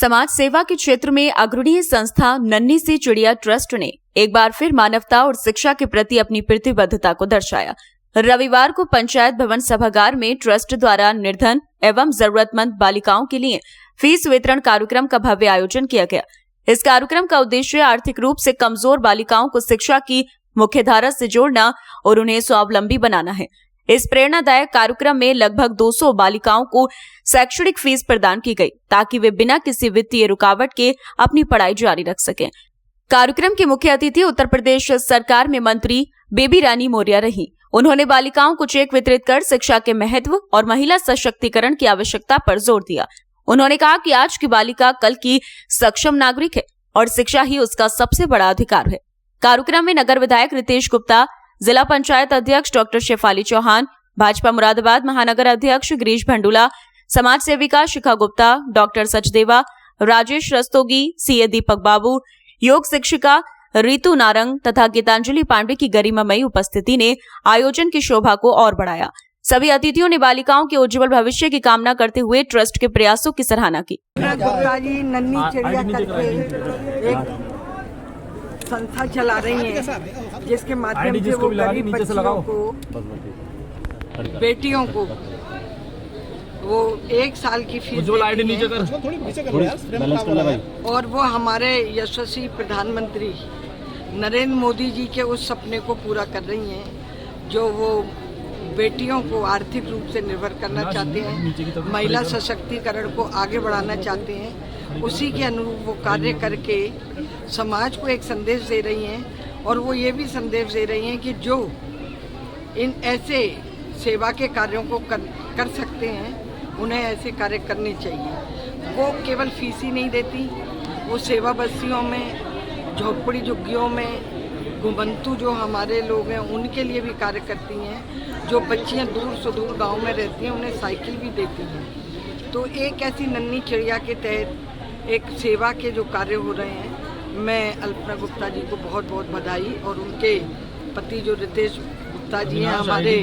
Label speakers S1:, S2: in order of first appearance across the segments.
S1: समाज सेवा के क्षेत्र में अग्रणी संस्था नन्ही सी चिड़िया ट्रस्ट ने एक बार फिर मानवता और शिक्षा के प्रति अपनी प्रतिबद्धता को दर्शाया। रविवार को पंचायत भवन सभागार में ट्रस्ट द्वारा निर्धन एवं जरूरतमंद बालिकाओं के लिए फीस वितरण कार्यक्रम का भव्य आयोजन किया गया। इस कार्यक्रम का उद्देश्य आर्थिक रूप से कमजोर बालिकाओं को शिक्षा की मुख्यधारा से जोड़ना और उन्हें स्वावलंबी बनाना है। इस प्रेरणादायक कार्यक्रम में लगभग 200 बालिकाओं को शैक्षणिक फीस प्रदान की गई ताकि वे बिना किसी वित्तीय रुकावट के अपनी पढ़ाई जारी रख सकें। कार्यक्रम के मुख्य अतिथि उत्तर प्रदेश सरकार में मंत्री बेबी रानी मौर्य रही। उन्होंने बालिकाओं को चेक वितरित कर शिक्षा के महत्व और महिला सशक्तिकरण की आवश्यकता पर जोर दिया। उन्होंने कहा कि आज की बालिका कल की सक्षम नागरिक है और शिक्षा ही उसका सबसे बड़ा अधिकार है। कार्यक्रम में नगर विधायक रितेश गुप्ता, जिला पंचायत अध्यक्ष डॉक्टर शेफाली चौहान, भाजपा मुरादाबाद महानगर अध्यक्ष गिरीश भंडूला, समाज सेविका शिखा गुप्ता, डॉक्टर सचदेवा, राजेश रस्तोगी, सीए दीपक बाबू, योग शिक्षिका रीतू नारंग तथा गीतांजलि पांडे की गरिमामयी उपस्थिति ने आयोजन की शोभा को और बढ़ाया। सभी अतिथियों ने बालिकाओं के उज्जवल भविष्य की कामना करते हुए ट्रस्ट के प्रयासों की सराहना की।
S2: नन्ही चिड़िया करके एक संस्था चला रही हैं, जिसके माध्यम से वो गरीब बच्चियों को, बेटियों को वो 1 साल की फीस और वो हमारे यशस्वी प्रधानमंत्री नरेंद्र मोदी जी के उस सपने को पूरा कर रही हैं, जो वो बेटियों को आर्थिक रूप से निर्भर करना चाहते हैं, महिला सशक्तिकरण को आगे बढ़ाना चाहते हैं। उसी के अनुरूप वो कार्य करके समाज को एक संदेश दे रही हैं और वो ये भी संदेश दे रही हैं कि जो इन ऐसे सेवा के कार्यों को कर सकते हैं, उन्हें ऐसे कार्य करने चाहिए। वो केवल फीस ही नहीं देती, वो सेवा बस्तियों में, झोपड़ी झुग्गियों में, घुमंतु जो हमारे लोग हैं उनके लिए भी कार्य करती हैं। जो बच्चियां दूर से दूर गांव में रहती हैं उन्हें साइकिल भी देती हैं। तो एक ऐसी नन्ही चिड़िया के तहत एक सेवा के जो कार्य हो रहे हैं, मैं अल्पना गुप्ता जी को बहुत बहुत बधाई और उनके पति जो रितेश गुप्ता जी हैं, हमारे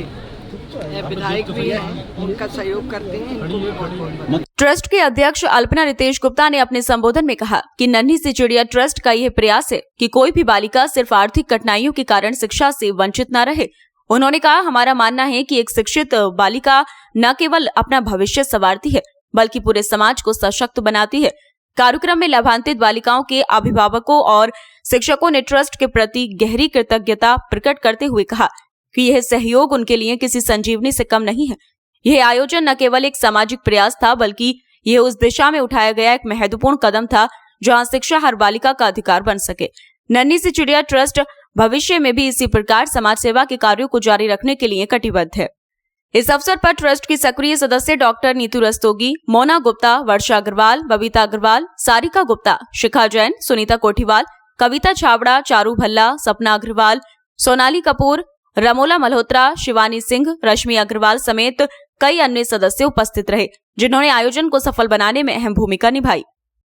S2: विधायक भी हैं, उनका सहयोग करते हैं, इनको भी बहुत बहुत बधाई।
S1: ट्रस्ट के अध्यक्ष अल्पना रितेश गुप्ता ने अपने संबोधन में कहा कि नन्ही सी चिड़िया ट्रस्ट का यह प्रयास है कि कोई भी बालिका सिर्फ आर्थिक कठिनाइयों के कारण शिक्षा से वंचित न रहे। उन्होंने कहा, हमारा मानना है कि एक शिक्षित बालिका न केवल अपना भविष्य संवारती है बल्कि पूरे समाज को सशक्त बनाती है। कार्यक्रम में लाभान्वित बालिकाओं के अभिभावकों और शिक्षकों ने ट्रस्ट के प्रति गहरी कृतज्ञता प्रकट करते हुए कहा कि यह सहयोग उनके लिए किसी संजीवनी से कम नहीं है। यह आयोजन न केवल एक सामाजिक प्रयास था बल्कि यह उस दिशा में उठाया गया एक महत्वपूर्ण कदम था जहां शिक्षा हर बालिका का अधिकार बन सके। नन्ही सी चिड़िया ट्रस्ट भविष्य में भी इसी प्रकार समाज सेवा के कार्यों को जारी रखने के लिए कटिबद्ध है। इस अवसर पर ट्रस्ट की सक्रिय सदस्य डॉक्टर नीतू रस्तोगी, मोना गुप्ता, वर्षा अग्रवाल, बबीता अग्रवाल, सारिका गुप्ता, शिखा जैन, सुनीता कोठीवाल, कविता छाबड़ा, चारू भल्ला, सपना अग्रवाल, सोनाली कपूर, रमोला मल्होत्रा, शिवानी सिंह, रश्मि अग्रवाल समेत कई अन्य सदस्य उपस्थित रहे, जिन्होंने आयोजन को सफल बनाने में अहम भूमिका निभाई।